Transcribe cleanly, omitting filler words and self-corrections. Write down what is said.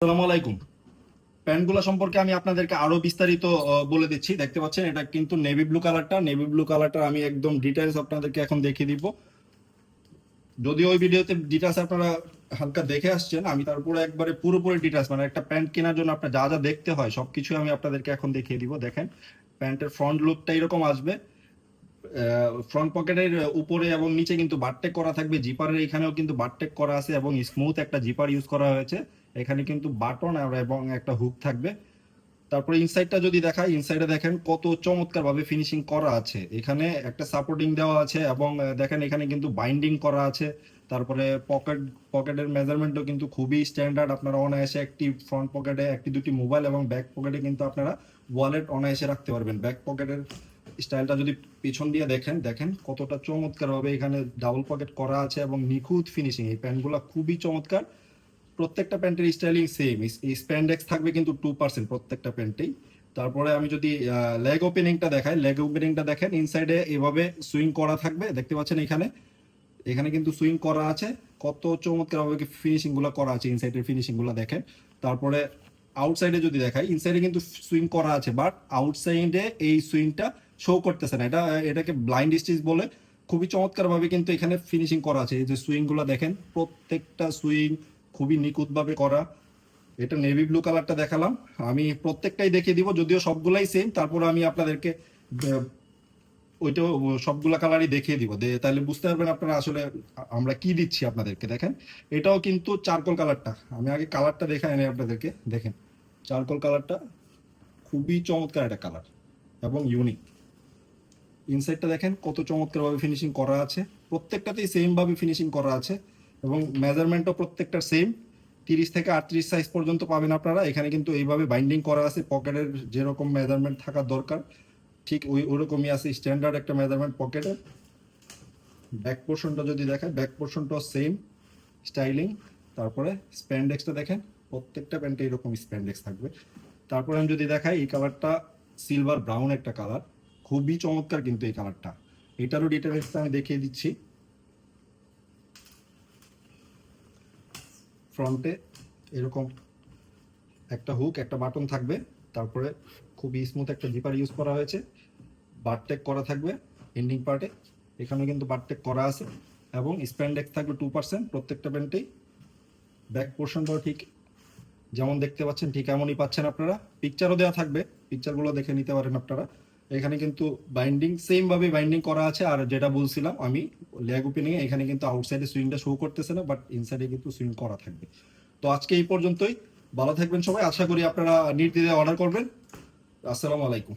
আসসালামু আলাইকুম। প্যান্টগুলো সম্পর্কে আমি আপনাদেরকে আরো বিস্তারিত বলে দিচ্ছি। দেখতে পাচ্ছেন এটা কিন্তু নেভি ব্লু কালারটা আমি একদম ডিটেইলস আপনাদেরকে এখন দেখিয়ে দিব। যদিও ওই ভিডিওতে ডিটেইলস আপনারা হালকা দেখে আসছেন, আমি তারপরে একবারে পুরোপুরি ডিটেইলস মানে একটা প্যান্ট কেনার জন্য আপনার যা যা দেখতে হয় সবকিছু আমি আপনাদেরকে এখন দেখিয়ে দিব। দেখেন প্যান্টের ফ্রন্ট লুকটা এরকম আসবে। ফ্রন্ট পকেটের উপরে এবং নিচে কিন্তু বারটেক করা থাকবে, জিপারের এখানেও কিন্তু বারটেক করা আছে এবং স্মুথ একটা জিপার ইউজ করা হয়েছে। এখানে কিন্তু বাটন এবং একটা হুক থাকবে। তারপরে ইনসাইডটা যদি দেখাই, ইনসাইডে দেখেন কত চমৎকার ভাবে ফিনিশিং করা আছে। এখানে একটা সাপোর্টিং দেওয়া আছে এবং দেখেন এখানে কিন্তু বাইন্ডিং করা আছে। তারপরে পকেটের মেজারমেন্টও কিন্তু খুবই স্ট্যান্ডার্ড। আপনারা অনায়াসে একটি ফ্রন্ট পকেটে একটি দুটি মোবাইল এবং ব্যাক পকেটে কিন্তু আপনারা ওয়ালেট অনায়াসে রাখতে পারবেন। ব্যাক পকেটের স্টাইলটা যদি পিছন দিয়ে দেখেন, দেখেন কতটা চমৎকার ভাবে এখানে ডাবল পকেট করা আছে এবং নিখুঁত ফিনিশিং। এই প্যান্টগুলো খুবই চমৎকার। প্রত্যেকটা প্যান্টের স্টাইলিং সেম, স্প্যান্ডেক্স থাকবে কিন্তু 2% প্রত্যেকটা প্যান্টেই। তারপরে আমি যদি লেগ ওপেনিংটা দেখাই, লেগ ওপেনিংটা দেখেন ইনসাইডে এভাবে সুইং করা থাকবে। দেখতে পাচ্ছেন এখানে এখানে কিন্তু সুইং করা আছে। কত চমৎকার ভাবে ফিনিশিং গুলো করা আছে, ইনসাইডের ফিনিশিং গুলো দেখেন। তারপরে আউটসাইডে যদি দেখাই, ইনসাইডে কিন্তু সুইং করা আছে, বাট আউটসাইডে এই সুইংটা শো করতেছে না। এটাকে ব্লাইন্ড স্টিচ বলে। খুবই চমৎকার ভাবে কিন্তু এখানে ফিনিশিং করা আছে। এই যে সুইং গুলো দেখেন, প্রত্যেকটা সুইং খুবই নিখুঁত ভাবে করা। এটা নেভি ব্লু কালারটা দেখালাম, আমি প্রত্যেকটাই দেখিয়ে দিব, যদিও সবগুলাই সেম। তারপর আমি আপনাদেরকে ওইটাও সবগুলা কালারই দেখিয়ে দিব, তাহলে বুঝতে পারবেন আপনারা আসলে আমরা কি দিচ্ছি আপনাদেরকে। দেখেন এটাও কিন্তু চারকোল কালারটা, আমি আগে কালারটা দেখাই নেই আপনাদেরকে। দেখেন চারকোল কালারটা খুবই চমৎকার একটা কালার এবং ইউনিক। ইনসাইডটা দেখেন কত চমৎকার ভাবে ফিনিশিং করা আছে, প্রত্যেকটাতেই সেম ভাবে ফিনিশিং করা আছে এবং মেজারমেন্টও প্রত্যেকটা সেম। 30 থেকে 38 সাইজ পর্যন্ত পাবেন আপনারা। এখানে কিন্তু এইভাবে বাইন্ডিং করা আছে, পকেটের যেরকম মেজারমেন্ট থাকার দরকার ঠিক ওইরকমই আছে, স্ট্যান্ডার্ড একটা মেজারমেন্ট পকেটের। ব্যাক পোর্শনটা যদি দেখেন, ব্যাক পোর্শনটাও সেম স্টাইলিং। তারপরে স্প্যান্ডেক্সটা দেখেন, প্রত্যেকটা প্যান্টে এরকম স্প্যান্ডেক্স থাকবে। তারপরে আমি যদি দেখাই, এই কালারটা সিলভার ব্রাউন একটা কালার, খুবই চমৎকার কিন্তু এই কালারটা। এটারও ডিটেলসটা আমি দেখিয়ে দিচ্ছি। ফ্রন্টে এরকম একটা হুক, একটা বাটন থাকবে। তারপরে খুবই স্মুথ একটা জিপার ইউজ করা হয়েছে, বারটেক করা থাকবে এন্ডিং পার্টে। এখানে কিন্তু বারটেক করা আছে এবং স্প্যান্ডেক্স থাকবে 2% প্রত্যেকটা প্যান্টেই। ব্যাক পোর্শনটাও ঠিক যেমন দেখতে পাচ্ছেন ঠিক এমনই পাচ্ছেন আপনারা। পিকচারও দেওয়া থাকবে, পিকচারগুলো দেখে নিতে পারেন আপনারা। এখানে কিন্তু বাইন্ডিং সেম ভাবে বাইন্ডিং করা আছে। আর যেটা বলছিলাম আমি, লেগ ওপেনিং এ এখানে কিন্তু আউটসাইডে সুইংটা শো করতেছে না, বাট ইনসাইডে কিন্তু সুইং করা থাকবে। তো আজকে এই পর্যন্তই। ভালো থাকবেন সবাই, আশা করি আপনারা নির্দ্বিধায় অর্ডার করবেন। আসসালামু আলাইকুম।